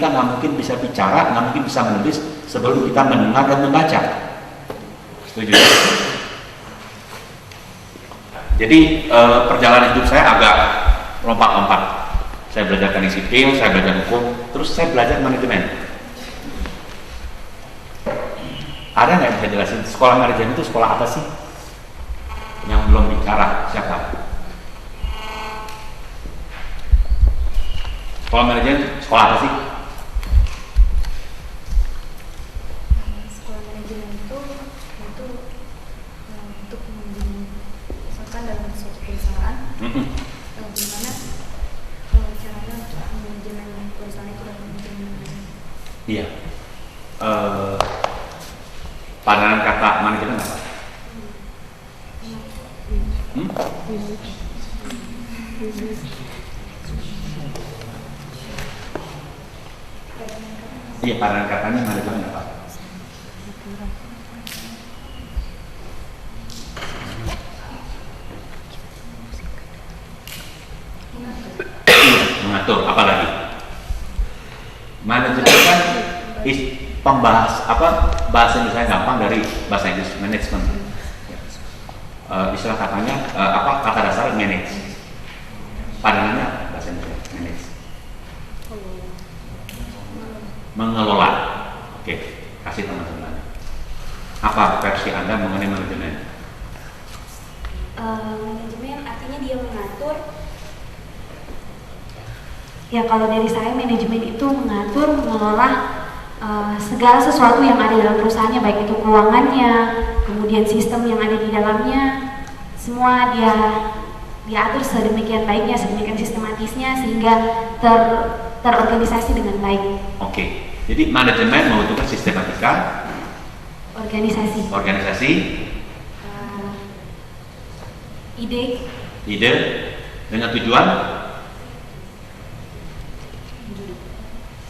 kita nggak mungkin bisa bicara, nggak mungkin bisa menulis sebelum kita mendengar dan membaca. Setuju? Jadi perjalanan hidup saya agak lompat-lompat. Saya belajar teknik sipil, saya belajar hukum, terus saya belajar manajemen. Ada nggak yang bisa jelasin sekolah manajemen itu sekolah apa sih? Yang belum bicara siapa? Sekolah manajemen sekolah apa sih? Sekolah manajemen itu untuk misalkan dalam suatu perusahaan, di mana caranya untuk manajemen perusahaan itu dalam manajemen. Iya. Padanan kata manajemen apa? Iya, padanan katanya manajemen apa? Mengatur, apa lagi? Manajemen kan pembahas bahasa Indonesia gampang dari bahasa Inggris management. Istilah katanya kata dasar manage. Padanannya bahasa Indonesia manage. Mengelola. Oke, kasih teman-teman. Apa versi Anda mengenai manajemen? Manajemen artinya dia mengatur. Ya, kalau dari saya manajemen itu mengatur, mengelola segala sesuatu yang ada dalam perusahaannya, baik itu keuangannya, kemudian sistem yang ada di dalamnya, semua dia diatur sedemikian baiknya, sedemikian sistematisnya sehingga terorganisasi dengan baik. Oke, jadi manajemen membutuhkan sistematika, organisasi, ide dengan tujuan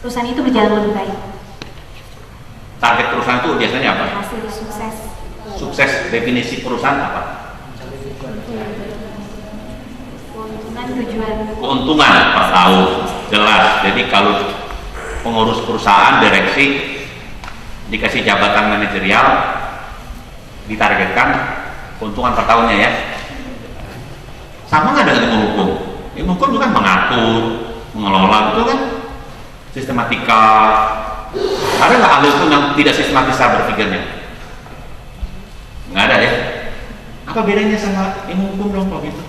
perusahaan itu berjalan lebih baik. Target perusahaan itu biasanya apa? Hasil sukses. Sukses, definisi perusahaan apa? Keuntungan per tahun, jelas. Jadi kalau pengurus perusahaan, direksi dikasih jabatan manajerial, ditargetkan keuntungan per tahunnya ya. Sama nggak dengan ilmu hukum? Ilmu hukum juga kan mengatur, mengelola, betul kan? Sistematika. Ada nggak ahli hukum yang tidak sistematis cara berpikirnya? Nggak ada ya. Apa bedanya sama ilmu hukum dong kalau gitu?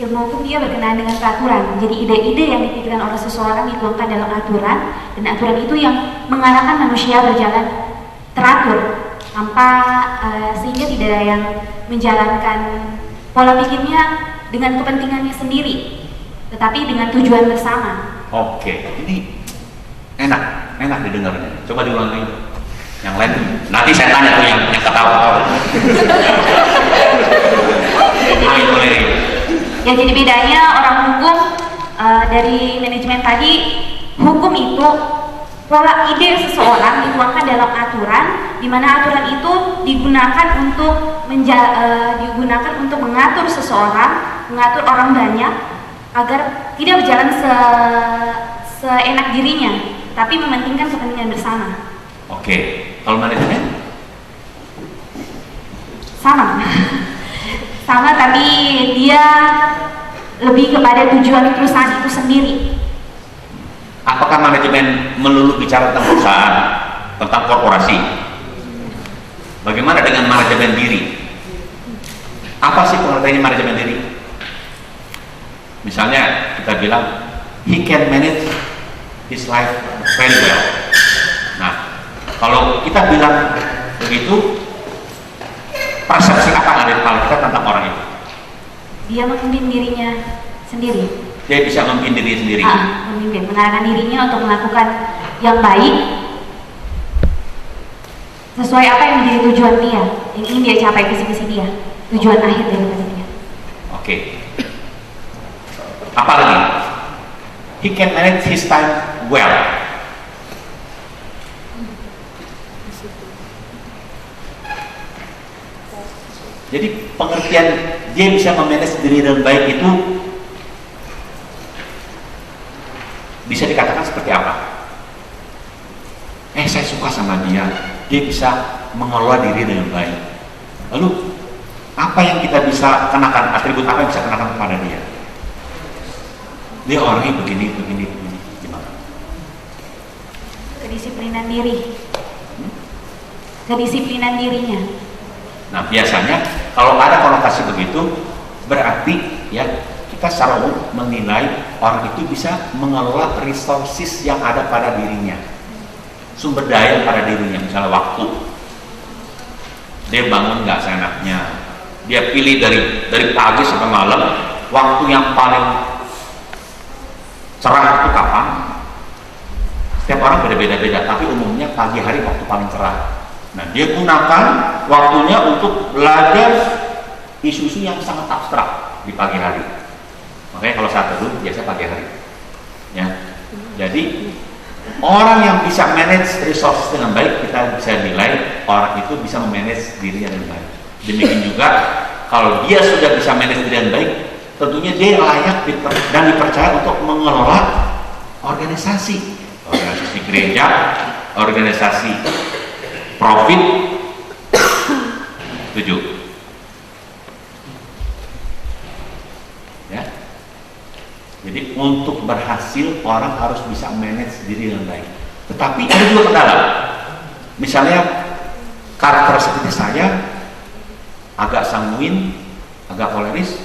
Ilmu hukum dia berkenaan dengan peraturan. Jadi ide-ide yang dipikirkan oleh seseorang dituangkan dalam aturan, dan aturan itu yang mengarahkan manusia berjalan teratur tanpa sehingga tidak ada yang menjalankan pola pikirnya dengan kepentingannya sendiri, tetapi dengan tujuan bersama. Oke, ini enak didengarnya. Coba diulangi. Yang lain nanti saya tanya tuh yang ketawa. Boleh. Ya, jadi bedanya orang hukum dari manajemen tadi, hukum itu pola ide seseorang dituangkan dalam aturan, di mana aturan itu digunakan untuk mengatur seseorang, mengatur orang banyak agar tidak berjalan seenak dirinya, tapi mementingkan kepentingan bersama. Oke, kalau manajemen? Sama, tapi dia lebih kepada tujuan perusahaan itu sendiri. Apakah manajemen melulu bicara tentang perusahaan, tentang korporasi? Bagaimana dengan manajemen diri? Apa sih pengertiannya manajemen diri? Misalnya kita bilang he can manage his life very well. Nah, kalau kita bilang begitu, persepsi apa yang ada di kepala kita tentang orang itu? Dia memimpin dirinya sendiri. Dia bisa memimpin diri sendiri. Mengarahkan dirinya untuk melakukan yang baik sesuai apa yang menjadi tujuan dia, yang ingin dia capai, visi-visi dia, tujuan akhir daripada dia. Oke. Apa lagi? He can manage his time well. Jadi pengertian dia bisa memanage diri dengan baik itu bisa dikatakan seperti apa? Saya suka sama dia bisa mengelola diri dengan baik. Lalu apa yang kita bisa kenakan, atribut apa yang bisa kenakan kepada dia? Dia orangnya begini, gimana? Kedisiplinan diri. Kedisiplinan dirinya. Nah, biasanya kalau ada konotasi begitu, berarti ya kita secara umum menilai orang itu bisa mengelola resources yang ada pada dirinya, sumber daya pada dirinya, misalnya waktu. Dia bangun nggak seenaknya, dia pilih dari pagi sampai malam waktu yang paling cerah itu kapan. Setiap orang beda-beda, tapi umumnya pagi hari waktu paling cerah. Nah, dia gunakan waktunya untuk belajar isu-isu yang sangat abstrak di pagi hari. Makanya kalau saat teduh biasa pagi hari. Ya. Jadi orang yang bisa manage resources dengan baik, kita bisa nilai orang itu bisa memanage dirinya dengan baik. Demikian juga kalau dia sudah bisa manage diri dengan baik, tentunya dia layak dan dipercaya untuk mengelola organisasi gereja, organisasi profit. Setuju? Ya. Jadi untuk berhasil orang harus bisa manage diri dengan baik. Tetapi ada juga kendala. Misalnya karakter seperti saya agak sanguin, agak koleris.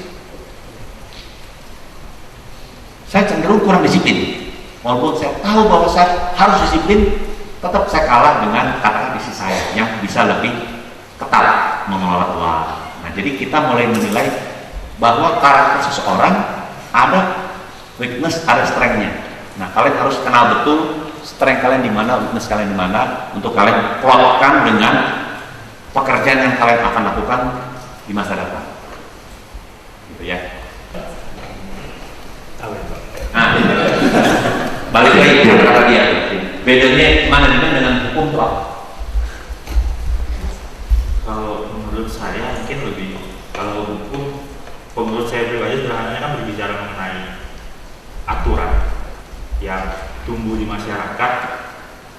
Saya cenderung kurang disiplin. Walaupun saya tahu bahwa saya harus disiplin, tetap saya kalah dengan katakan istri saya yang bisa lebih ketat mengelola uang. Nah, jadi kita mulai menilai bahwa karakter seseorang ada weakness, ada strength-nya. Nah, kalian harus kenal betul strength kalian di mana, weakness kalian di mana, untuk kalian plotkan dengan pekerjaan yang kalian akan lakukan di masa datang. Gitu ya. Nah, balik lagi ke kata dia. Bedanya manajemen dengan hukum itu apa? Kalau menurut saya mungkin lebih, kalau hukum, menurut saya pribadi sederhananya kan berbicara mengenai aturan yang tumbuh di masyarakat,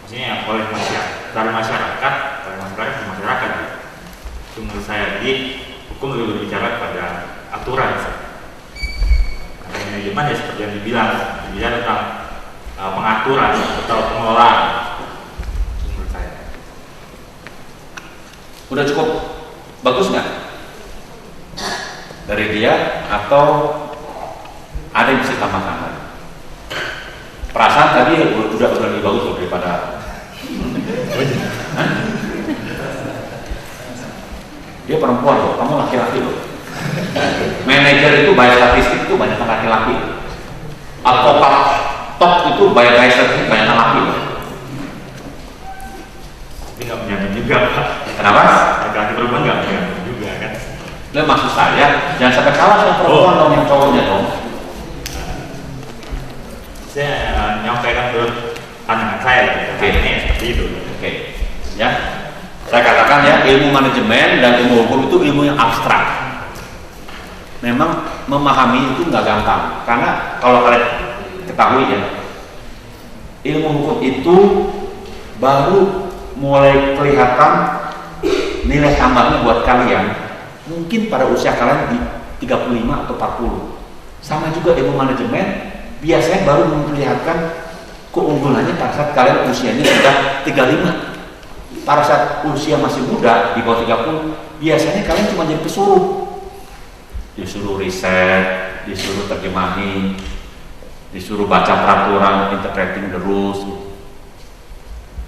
maksudnya oleh masyarakat, dari masyarakat, oleh masyarakat ke masyarakat. Itu menurut saya. Jadi hukum lebih berbicara pada aturan. Manajemen ya seperti yang dibilang tentang pengaturan atau pengelolaan. Menurut saya. Udah cukup bagus nggak dari dia, atau ada yang bisa tambah-tambah? Perasaan tadi udah lebih bagus loh daripada. Hah? Dia perempuan loh, kamu laki-laki loh. Manajer itu banyak statistik itu banyak laki-laki. Advokat top itu banyak statistik banyak laki loh. Tapi nggak menjamin juga, Pak. Kenapa? Laki-laki perempuan nggak menjamin juga kan. Dan maksud saya jangan sampai kalah sama perempuan dong, yang cowoknya dong. Saya menyampaikan menurut pandangan saya ini seperti itu. Oke. Ya. Saya katakan ya, ilmu manajemen dan ilmu hukum itu ilmu yang abstrak. Memang memahami itu nggak gampang, karena kalau kalian ketahui ya, ilmu hukum itu baru mulai kelihatan nilai tambahnya buat kalian mungkin pada usia kalian di 35 atau 40. Sama juga ilmu manajemen biasanya baru memperlihatkan keunggulannya pada saat kalian usianya sudah 35. Pada saat usia masih muda di bawah 30, biasanya kalian cuma jadi pesuruh. Disuruh riset, disuruh terjemahin, disuruh baca peraturan, interpreting the rules.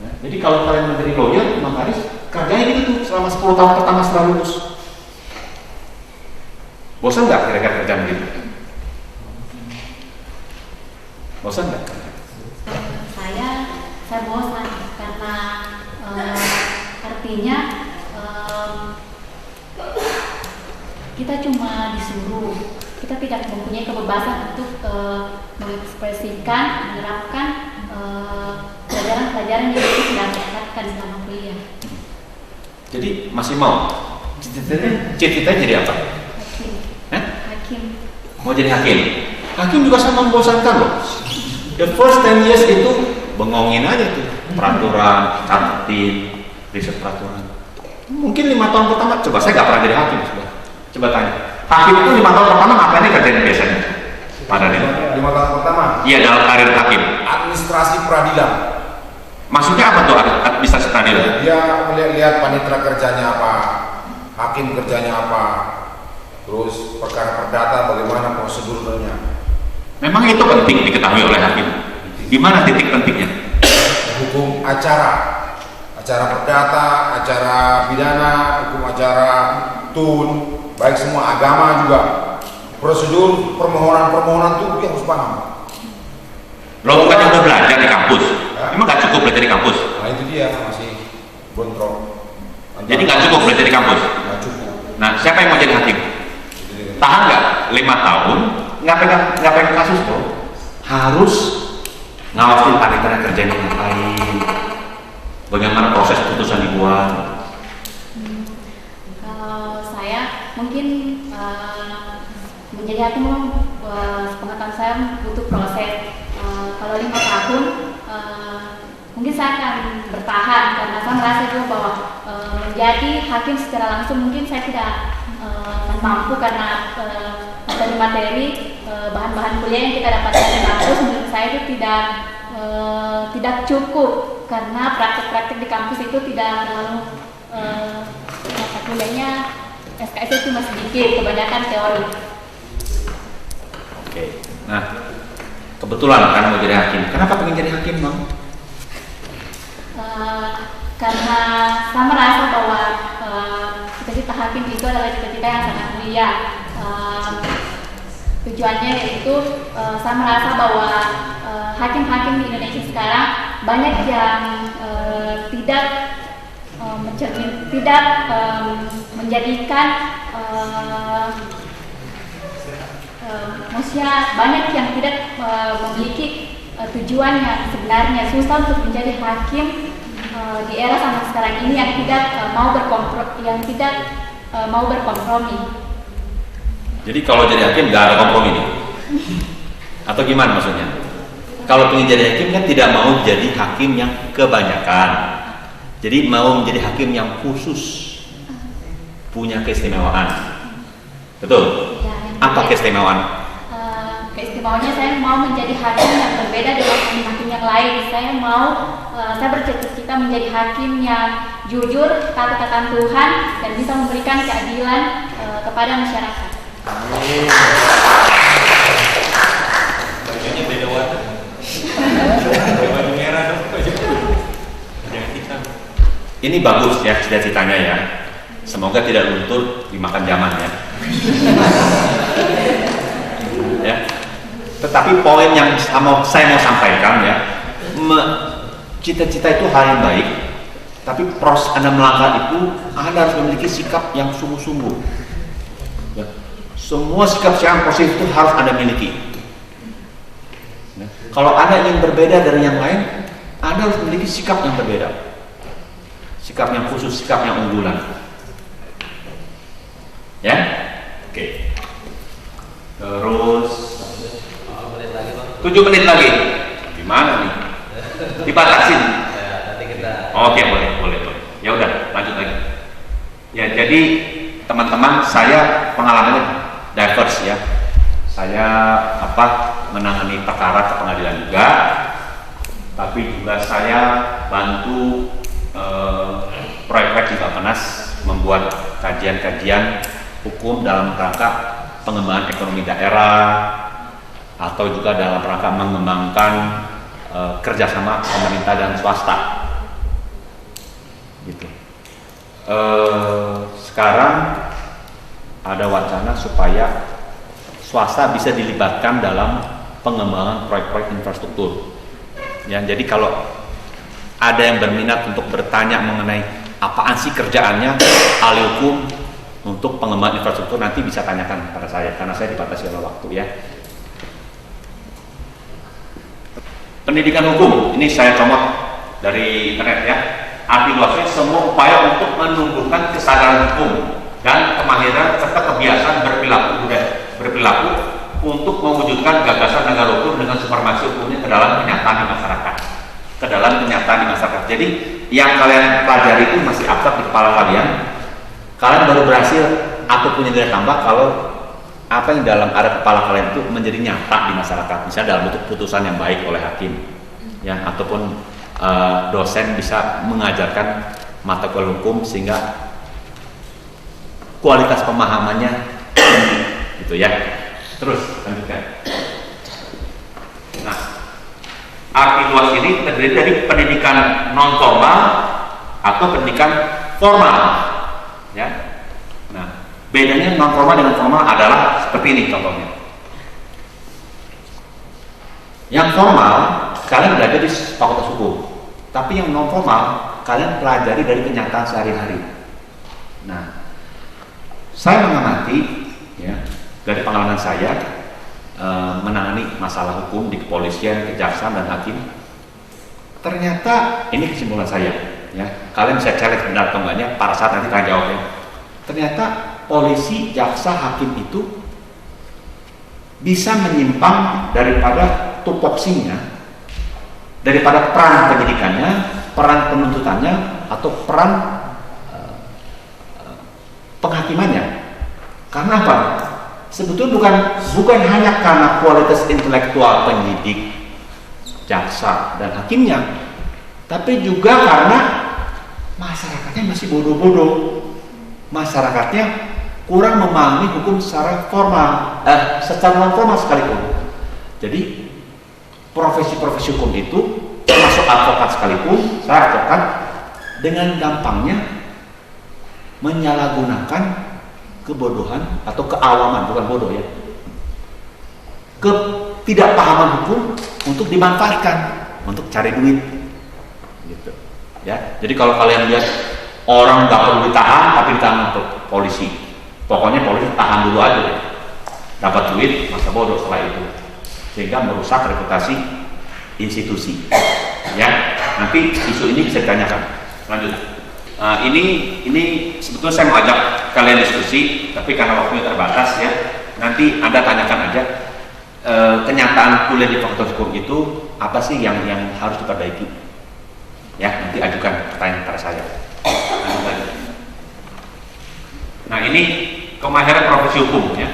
Ya, jadi kalau kalian menjadi lawyer, Bang Haris, kerjanya gitu tuh selama 10 tahun pertama setelah lulus. Bosan nggak kira-kira kerjaan gitu? Bosan nggak? Saya bosan karena artinya kita cuma disuruh, kita tidak mempunyai kebebasan untuk mengekspresikan, menerapkan pelajaran-pelajaran yang sudah didapatkan selama kuliah. Jadi masih mau? Cita-citanya jadi apa? Hakim. Hah? Hakim. Mau jadi hakim? Hakim juga sama membosankan loh. The first 10 years itu bengongin aja tuh, peraturan, catetin, riset peraturan. Mungkin 5 tahun pertama, coba saya nggak pernah jadi hakim, coba tanya. Hakim itu 5 tahun pertama ngapain nih kerjain biasanya? Pada dia. 5 tahun pertama. Iya, dalam karir hakim. Administrasi peradilan. Maksudnya apa tuh administrasi peradilan? Dia melihat panitera kerjanya apa, hakim kerjanya apa, terus perkara perdata bagaimana prosedurnya. Memang itu penting diketahui oleh hakim. Di mana titik pentingnya? Hukum acara perdata, acara pidana, hukum acara tun, baik semua agama juga. Prosedur permohonan tuh dia harus paham. Lo bukannya udah belajar di kampus? Emang nggak cukup belajar di kampus? Nah itu dia masih kontrol. Jadi nggak cukup belajar di kampus? Nggak cukup. Nah, siapa yang mau jadi hakim? Tahan nggak 5 tahun nggak pegang kasus tuh? Harus ngawasin panitera kerjanya ngapain, bagaimana proses putusan dibuat. Kalau saya mungkin menjadi hakim, pengetahuan saya butuh proses. Kalau 5 tahun mungkin saya akan bertahan karena saya merasa juga bahwa menjadi hakim secara langsung mungkin saya tidak akan mampu karena materi bahan-bahan kuliah yang kita dapatkan di kampus menurut saya itu tidak cukup karena praktek-praktek di kampus itu tidak terlalu mata kuliahnya SKS itu cuma sedikit, kebanyakan teori. Oke. Nah, kebetulan kan mau jadi hakim. Kenapa pengen jadi hakim, Bang? Karena saya merasa bahwa cita-cita hakim itu adalah cita-cita yang sangat mulia. Tujuannya yaitu saya merasa bahwa hakim-hakim di Indonesia sekarang banyak yang tidak menjadikan maksudnya banyak yang tidak memiliki tujuan yang sebenarnya. Susah untuk menjadi hakim di era zaman sekarang ini yang tidak mau berkompromi. Jadi kalau jadi hakim nggak ada kompromi nih? Atau gimana maksudnya? Kalau pengen jadi hakim kan tidak mau jadi hakim yang kebanyakan. Jadi mau menjadi hakim yang khusus, punya keistimewaan. Betul? Ya, Apa keistimewaan? Keistimewaannya saya mau menjadi hakim yang berbeda dengan hakim yang lain. Saya bercita-cita menjadi hakim yang jujur, taat akan Tuhan, dan bisa memberikan keadilan kepada masyarakat. Amin. Bajunya beda warna. Baju merah dong. Jangan hitam. Ini bagus ya cita-citanya ya. Semoga tidak luntur dimakan zaman ya. Ya. Tetapi poin yang saya mau sampaikan ya, cita-cita itu hal yang baik, tapi proses Anda melangkah itu Anda harus memiliki sikap yang sungguh-sungguh. Ya. Semua sikap yang positif itu harus Anda miliki. Ya. Kalau Anda ingin berbeda dari yang lain, Anda harus memiliki sikap yang berbeda, sikap yang khusus, sikap yang unggulan. Ya, oke. Terus 7 menit lagi. Gimana nih? Dibatasin. Oke, boleh. Ya udah, lanjut lagi. Ya, jadi teman-teman, saya pengalamannya diverse ya. Saya menangani perkara ke pengadilan juga, tapi juga saya bantu proyek-proyek juga PENAS membuat kajian-kajian hukum dalam rangka pengembangan ekonomi daerah atau juga dalam rangka mengembangkan kerjasama pemerintah dan swasta. Gitu. Sekarang ada wacana supaya swasta bisa dilibatkan dalam pengembangan proyek-proyek infrastruktur. Ya, jadi kalau ada yang berminat untuk bertanya mengenai apaan sih kerjaannya ahli hukum untuk pengembangan infrastruktur, nanti bisa tanyakan kepada saya karena saya dibatasi oleh waktu ya. Pendidikan hukum ini saya comot dari internet ya. Arti luasnya semua upaya untuk menumbuhkan kesadaran hukum dan kemahiran serta kebiasaan berperilaku untuk mewujudkan gagasan negara hukum dengan supremasi hukumnya ke dalam kenyataan di masyarakat. Ke dalam kenyataan di masyarakat. Jadi yang kalian pelajari itu masih abstrak di kepala kalian. Kalian baru berhasil atau punya nilai tambah kalau apa yang dalam ada kepala kalian itu menjadi nyata di masyarakat. Misalnya dalam bentuk putusan yang baik oleh hakim, ya, ataupun dosen bisa mengajarkan mata kuliah hukum sehingga kualitas pemahamannya tinggi, gitu ya. Terus lanjutkan. Nah, arti luas ini terdiri dari pendidikan non formal atau pendidikan formal, ya. Nah, bedanya non formal dengan formal adalah seperti ini contohnya. Yang formal kalian belajar di fakultas hukum, tapi yang non formal kalian pelajari dari kenyataan sehari-hari. Nah, saya mengamati, ya, dari pengalaman saya menangani masalah hukum di kepolisian, kejaksaan, dan hakim. Ternyata ini kesimpulan saya, ya. Kalian bisa challenge benar atau enggaknya pada saat nanti kalian jawabnya. Ternyata polisi, jaksa, hakim itu bisa menyimpang daripada tupoksinya, daripada peran penyidikannya, peran penuntutannya, atau peran penghakimannya. Karena apa? Sebetulnya bukan hanya karena kualitas intelektual penyidik, jaksa, dan hakimnya, tapi juga karena masyarakatnya masih bodoh-bodoh. Masyarakatnya kurang memahami hukum secara formal, secara non formal sekalipun. Jadi profesi-profesi hukum itu, termasuk advokat sekalipun, saya advokat, dengan gampangnya menyalahgunakan kebodohan atau keawaman, bukan bodoh ya, ketidakpahaman hukum untuk dimanfaatkan untuk cari duit, gitu ya. Jadi kalau kalian lihat orang nggak perlu ditahan tapi ditahan untuk polisi, pokoknya polisi tahan dulu aja deh, dapat duit, masa bodoh setelah itu, sehingga merusak reputasi institusi, ya. Nanti isu ini bisa ditanyakan. Lanjut. Ini sebetulnya saya mau ajak kalian diskusi, tapi karena waktunya terbatas, ya, nanti Anda tanyakan aja kenyataan kuliah di fakultas hukum itu apa sih yang harus diperbaiki, ya. Nanti ajukan pertanyaan kepada saya. Nah, ini kemahiran profesi hukum, ya.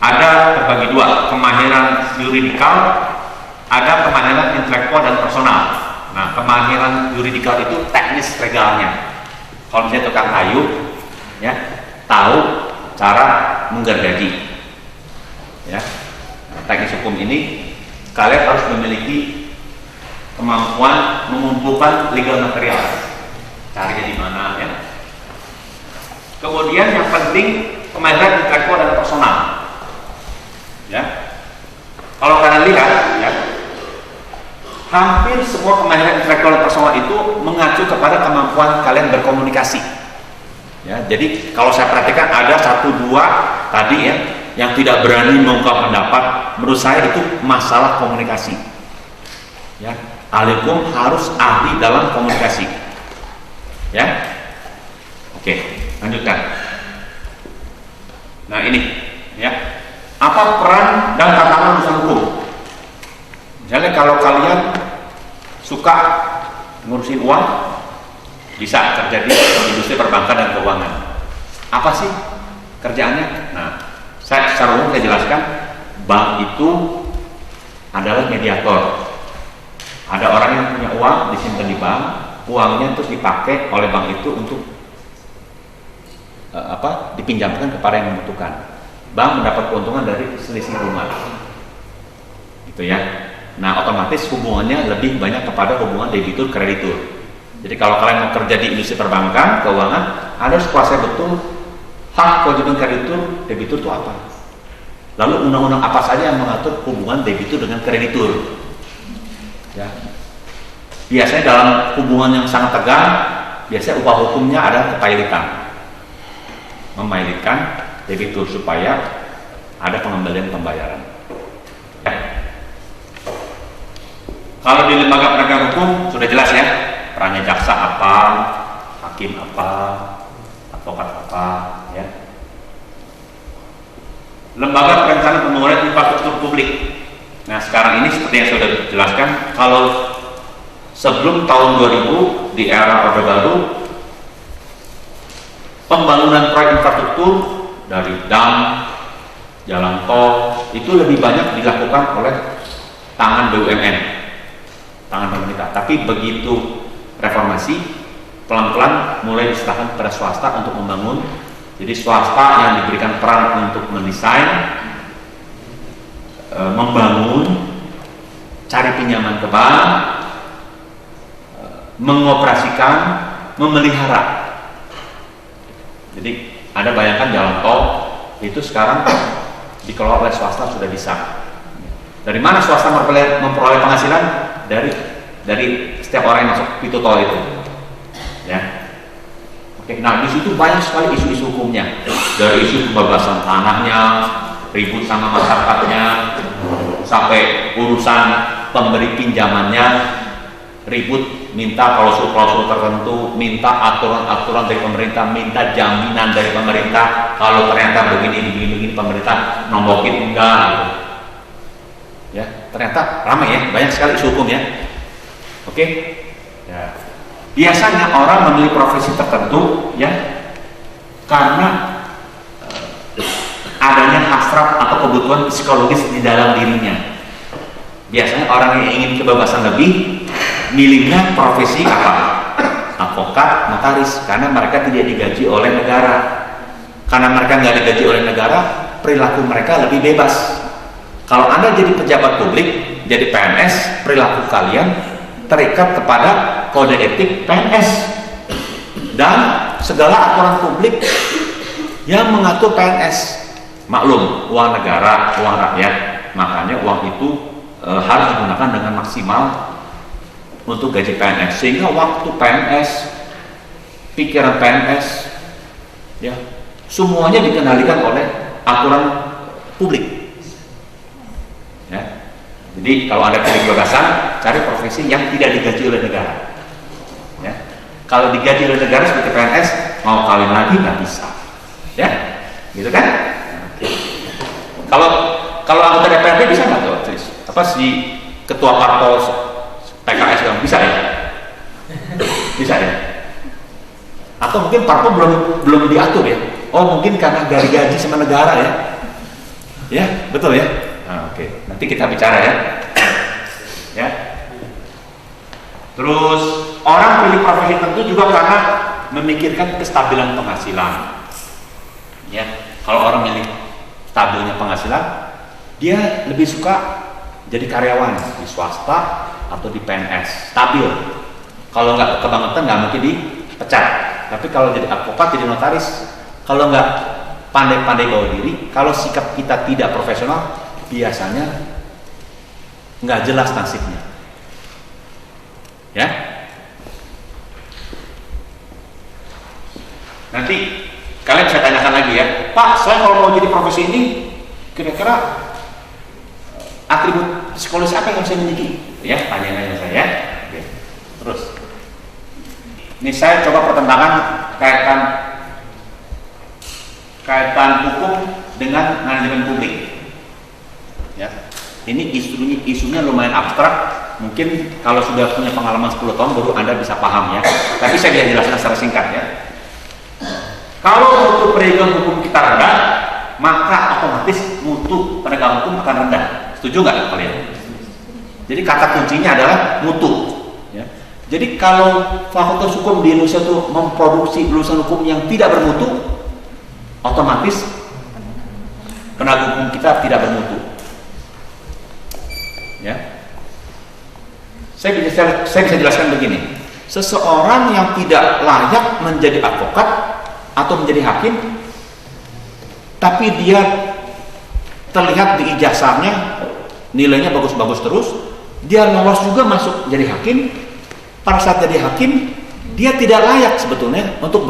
Ada terbagi dua, kemahiran yuridikal, ada kemahiran intelektual dan personal. Nah, kemahiran yuridikal itu teknis legalnya. Kalau misalnya tukang kayu, ya, tahu cara menggergaji, ya. Nah, teknis hukum ini kalian harus memiliki kemampuan mengumpulkan legal material. Carinya di mana, ya. Kemudian yang penting kemahiran intelektual dan personal, ya. Kalau kalian lihat, ya, hampir semua kemahiran intelektual dan personal itu mengacu kepada kemampuan kalian berkomunikasi, ya. Jadi kalau saya perhatikan ada 1-2 tadi, ya, yang tidak berani mengungkap pendapat, menurut saya itu masalah komunikasi, ya. Ahli hukum harus ahli dalam komunikasi, ya. Oke, lanjutkan. Nah, ini, ya, apa peran dan tantangan urusan hukum? Misalnya kalau kalian suka ngurusin uang, bisa terjadi industri perbankan dan keuangan. Apa sih kerjaannya? Nah, saya secara umum saya jelaskan, bank itu adalah mediator. Ada orang yang punya uang disimpan di bank, uangnya terus dipakai oleh bank itu untuk dipinjamkan kepada yang membutuhkan. Bank mendapat keuntungan dari selisih bunga, gitu ya. Nah, otomatis hubungannya lebih banyak kepada hubungan debitur kreditur. Jadi kalau kalian mau kerja di industri perbankan, keuangan, Anda harus kuasai betul hak kewajiban kreditur, debitur itu apa. Lalu undang-undang apa saja yang mengatur hubungan debitur dengan kreditur, ya. Biasanya dalam hubungan yang sangat tegang, biasanya upah hukumnya ada kepailitan, memailitkan debitur supaya ada pengembalian pembayaran, ya. Kalau di lembaga penegak hukum sudah jelas, ya, perannya jaksa apa, hakim apa, advokat apa, ya. lembaga perencanaan pembangunan infrastruktur publik. Nah sekarang ini seperti yang sudah dijelaskan, kalau sebelum tahun 2000 di era Orde Baru, pembangunan proyek infrastruktur dari dam, jalan tol itu lebih banyak dilakukan oleh tangan BUMN, tangan pemerintah. Tapi begitu reformasi, pelan-pelan mulai diserahkan kepada swasta untuk membangun. Jadi swasta yang diberikan peran untuk mendesain, membangun, cari pinjaman ke bank, mengoperasikan, memelihara. Jadi Anda bayangkan jalan tol itu sekarang dikelola oleh swasta sudah bisa. Dari mana swasta memperoleh penghasilan? Dari setiap orang yang masuk pintu tol itu. Ya. Oke, nah di situ banyak sekali isu-isu hukumnya. Dari isu pembebasan tanahnya, ribut sama masyarakatnya, sampai urusan pemberi pinjamannya, ribut minta klausul-klausul tertentu, minta aturan-aturan dari pemerintah, minta jaminan dari pemerintah. Kalau ternyata begini pemerintah nombokin enggak gitu. Ya, ternyata ramai ya, banyak sekali isu hukum ya. Oke. Ya. Biasanya orang memilih profesi tertentu ya karena adanya hasrat atau kebutuhan psikologis di dalam dirinya. Biasanya orang yang ingin kebebasan lebih milihnya profesi apa? Advokat, notaris, karena mereka tidak digaji oleh negara. Karena mereka nggak digaji oleh negara, perilaku mereka lebih bebas. Kalau Anda jadi pejabat publik, jadi PNS, perilaku kalian terikat kepada kode etik PNS dan segala aturan publik yang mengatur PNS. Maklum, uang negara, uang rakyat, makanya uang itu harus digunakan dengan maksimal untuk gaji PNS, sehingga waktu PNS, pikiran PNS, ya semuanya dikendalikan oleh aturan publik. Ya. Jadi kalau Anda pilih kebebasan, cari profesi yang tidak digaji oleh negara. Ya. Kalau digaji oleh negara seperti PNS, mau kawin lagi nggak bisa. Ya, gitu kan? Kalau anggota DPRD bisa nggak tuh? Apa si ketua parpol PKS kan bisa ya? Bisa ya? Atau mungkin parpol belum diatur ya? Oh mungkin karena dari gaji sama negara ya? Ya betul ya? Nah, oke. Nanti kita bicara ya. Ya. Terus orang pilih profesi tertentu juga karena memikirkan kestabilan penghasilan. Ya, kalau orang milih stabilnya penghasilan, dia lebih suka jadi karyawan di swasta atau di PNS, stabil. Kalau nggak kebangetan nggak mungkin dipecat. Tapi kalau jadi advokat, jadi notaris, kalau nggak pandai-pandai bawa diri, kalau sikap kita tidak profesional, biasanya nggak jelas nasibnya. Ya. Nanti kalian bisa tanyakan lagi ya, Pak, saya kalau mau jadi profesi ini, kira-kira atribut psikologis apa yang saya miliki? Ya, tanya-tanya saya. Oke. Terus, ini saya coba pertentangan kaitan hukum dengan manajemen publik. Ya, ini isunya lumayan abstrak. Mungkin kalau sudah punya pengalaman 10 tahun baru Anda bisa paham ya. Tapi saya bisa jelaskan secara singkat ya. Kalau mutu penegakan hukum kita rendah, maka otomatis mutu penegak hukum akan rendah. Setuju nggak kalian? Jadi kata kuncinya adalah mutu. Ya. Jadi kalau fakultas hukum di Indonesia itu memproduksi lulusan hukum yang tidak bermutu, otomatis penegak hukum kita tidak bermutu. Ya. Saya bisa jelaskan begini. Seseorang yang tidak layak menjadi advokat atau menjadi hakim, tapi dia terlihat di ijazahnya nilainya bagus-bagus terus, dia lolos juga masuk jadi hakim. Pada saat jadi hakim, dia tidak layak sebetulnya untuk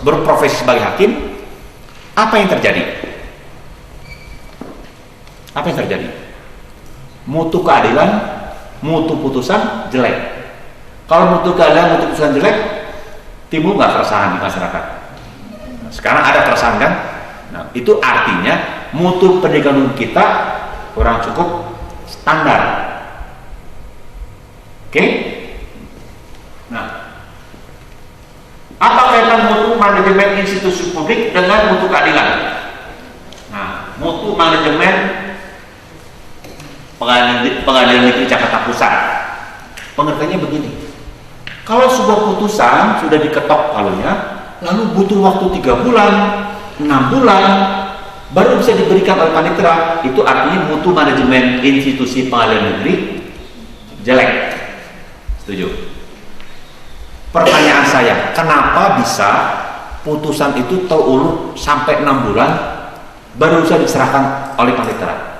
berprofesi sebagai hakim. Apa yang terjadi? Apa yang terjadi? Mutu keadilan, mutu putusan jelek. Kalau mutu keadilan, mutu putusan jelek, timbul nggak keresahan di masyarakat? Sekarang ada keresahan kan? Nah, itu artinya mutu pendidikan kita kurang cukup standar. Oke? Nah, apa kaitan mutu manajemen institusi publik dengan mutu keadilan? Nah, mutu manajemen pengadilan negeri Jakarta Pusat, pengertiannya begini: kalau sebuah putusan sudah diketok palunya, lalu butuh waktu 3 bulan, 6 bulan, baru bisa diberikan oleh panitera, itu artinya mutu manajemen institusi pengadilan negeri jelek. Setuju? Pertanyaan saya, kenapa bisa putusan itu terulur sampai 6 bulan baru bisa diserahkan oleh panitera?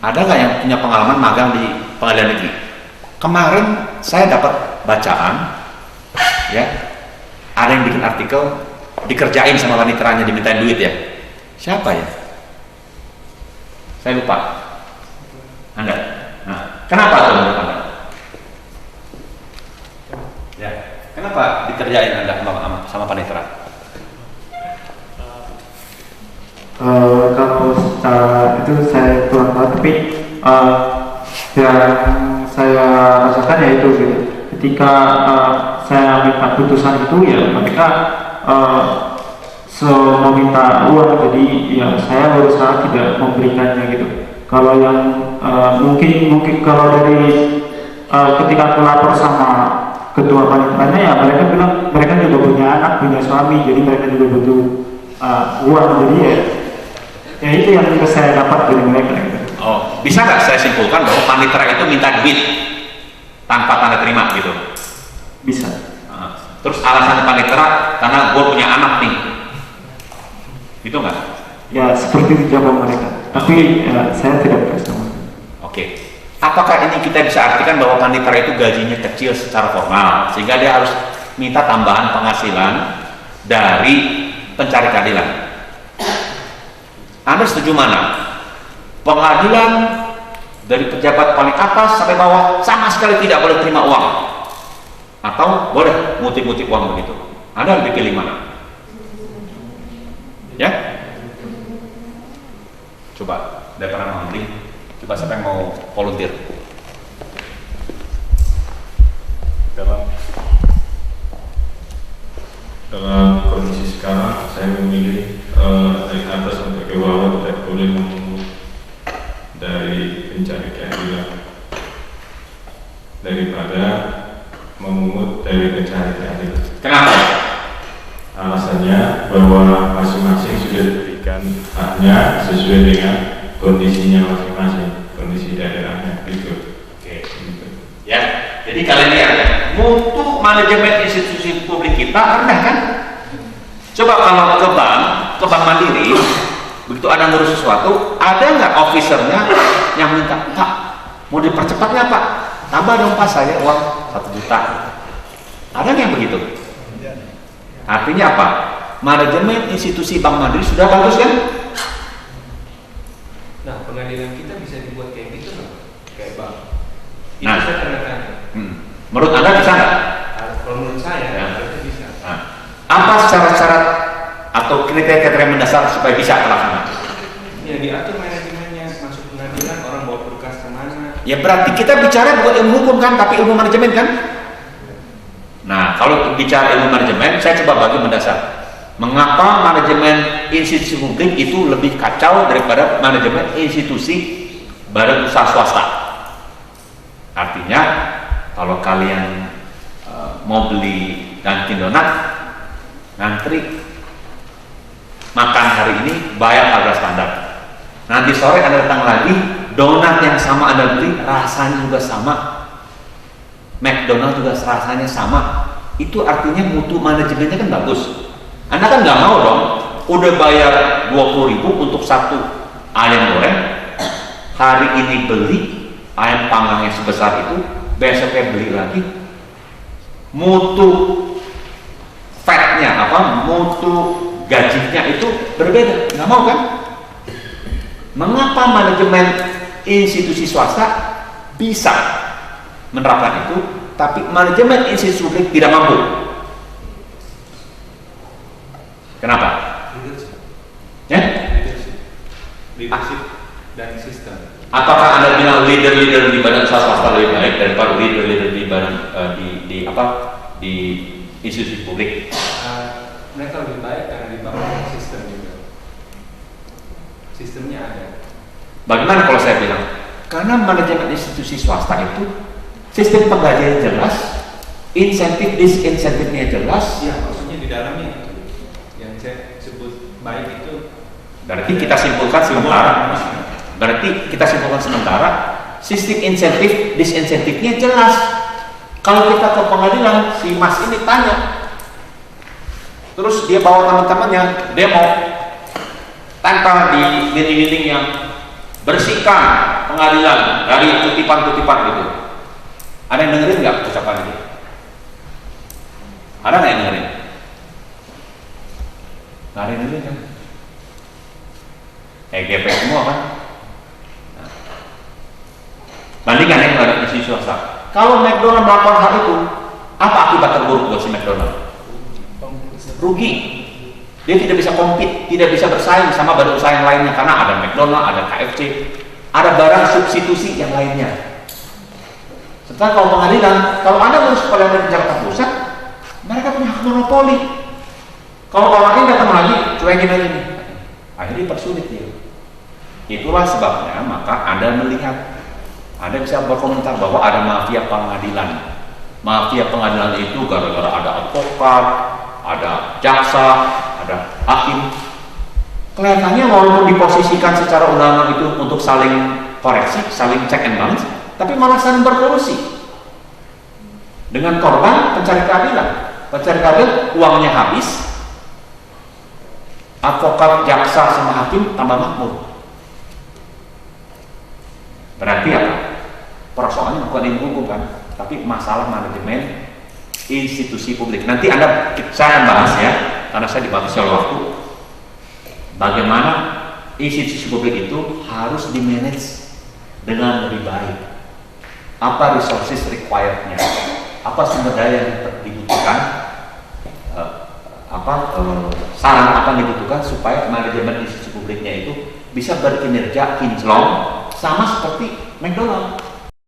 Ada nggak yang punya pengalaman magang di pengadilan negeri? Kemarin saya dapat bacaan, ya, ada yang bikin artikel, dikerjain sama paniteranya, dimintain duit ya. Siapa ya? Saya lupa. Anda? Nah, kenapa tuh menurut Anda? Ya, kenapa dikerjain Anda sama panitera? Kalau secara itu saya kurang tahu, tapi yang saya rasakan ya itu gitu. Ketika saya minta putusan itu ya mereka meminta uang, jadi ya saya berusaha tidak memberikannya gitu. Kalau yang mungkin kalau dari ketika aku lapor sama ketua paniteranya, ya mereka bilang mereka juga punya anak, punya suami, jadi mereka juga butuh uang, jadi ya itu yang saya dapat dari mereka gitu. Oh, bisa nggak saya simpulkan bahwa panitera itu minta duit tanpa tanda terima gitu? Bisa. Terus alasan panitera karena gue punya anak nih, gitu nggak? Ya seperti itu jawaban mereka, tapi saya tidak bersama. Oke. Apakah ini kita bisa artikan bahwa panitera itu gajinya kecil secara formal sehingga dia harus minta tambahan penghasilan dari pencari keadilan? Anda setuju mana? Pengadilan dari pejabat paling atas sampai bawah sama sekali tidak boleh terima uang, atau boleh ngutip-ngutip uang begitu? Anda lebih pilih mana? Ya? Coba daripada mengantri, coba siapa yang mau volunteer? Dalam kondisi sekarang saya memilih dari atas sampai ke bawah tidak boleh memungut dari pencari keadilan daripada memungut dari pencari keadilan. Kenapa? Alasannya bahwa masing-masing sudah diberikan haknya sesuai dengan kondisinya masing-masing, kondisi daerahnya gitu. Oke. Ya, jadi kalian lihat ya, mutu manajemen institusi publik kita rendah kan? Coba kalau ke bank Mandiri, begitu ada ngurus sesuatu, ada nggak officernya yang minta, Pak, mau dipercepat nggak Pak? Tambah dong Pak, saya uang 1 juta. Ada nggak yang begitu? Artinya apa? Manajemen institusi Bank Mandiri sudah bagus kan? Nah, pengadilan kita bisa dibuat kayak gitu loh, kayak bank. Itu Nah, saya tanda tanya. Menurut Anda bisa nggak? Kalau menurut saya, Ya. itu bisa. Nah, apa syarat-syarat atau kriteria mendasar supaya bisa terlaksana? Ya diatur manajemennya, masuk pengadilan, orang bawa berkas kemana. Ya berarti kita bicara bukan ilmu hukum kan, tapi ilmu manajemen kan? Nah, kalau bicara ilmu manajemen, saya coba bagi mendasar. Mengapa manajemen institusi publik itu lebih kacau daripada manajemen institusi badan usaha swasta? Artinya, kalau kalian mau beli Dunkin Donat, ngantri makan hari ini bayar harga standar. Nanti sore Anda datang lagi, donat yang sama Anda beli rasanya juga sama. McDonald juga rasanya sama. Itu artinya mutu manajemennya kan bagus. Anda kan nggak mau dong, udah bayar 20.000 untuk 1 ayam goreng, hari ini beli ayam panggang yang sebesar itu, besoknya beli lagi, mutu fatnya mutu gajinya itu berbeda, nggak mau kan? Mengapa manajemen institusi swasta bisa menerapkan itu, tapi manajemen institusi publik tidak mampu? Kenapa? Apakah Anda bilang leader-leader di badan usaha swasta lebih baik daripada leader-leader di badan di institusi publik? Mereka lebih baik karena dibangun sistem juga. Sistemnya ada. Bagaimana kalau saya bilang? Karena manajemen institusi swasta itu sistem penggajian jelas, insentif disinsentifnya jelas. Ya, maksudnya di dalamnya itu yang saya sebut baik itu. Berarti kita simpulkan sementara sistem insentif disinsentifnya jelas. Kalau kita ke pengadilan, si Mas ini tanya, terus dia bawa teman-temannya demo, tempel di dinding-dinding yang bersihkan pengadilan dari kutipan-kutipan gitu. Ada yang dengerin nggak ucapan itu? Ada nggak yang dengerin? Nggak ada yang dengerin kan? EGP semua kan? Nah. Bandingkan yang terhadap institusi swasta. Kalau McDonald melakukan hal itu, apa akibat terburuk buat si McDonald? Rugi. Dia tidak bisa compete, tidak bisa bersaing sama badan usaha yang lainnya karena ada McDonald, ada KFC, ada barang substitusi yang lainnya. Setelah kalau pengadilan, kalau Anda ngurus pengadilan di Jakarta Pusat, mereka punya hak monopoli. Kalau orang ini datang lagi, cuekin aja nih. Akhirnya dipersulit dia. Itulah sebabnya maka Anda melihat, Anda bisa berkomentar bahwa ada mafia pengadilan. Mafia pengadilan itu gara-gara ada advokat, ada jaksa, ada hakim. Kelihatannya walaupun diposisikan secara undang-undang itu untuk saling koreksi, saling check and balance, tapi malah saling berkolusi dengan korban pencari keadilan. Pencari keadilan uangnya habis, advokat, jaksa, sama hakim tambah makmur. Berarti apa? Persoalannya bukan hukum kan, tapi masalah manajemen institusi publik. Nanti saya akan bahas ya, karena saya dibatasi oleh waktu. Bagaimana institusi publik itu harus dimanage dengan lebih baik. Apa resources required-nya? Apa sumber daya yang dibutuhkan? Saran apa yang dibutuhkan supaya manajemen institusi publiknya itu bisa berkinerja kinclong sama seperti McDonald.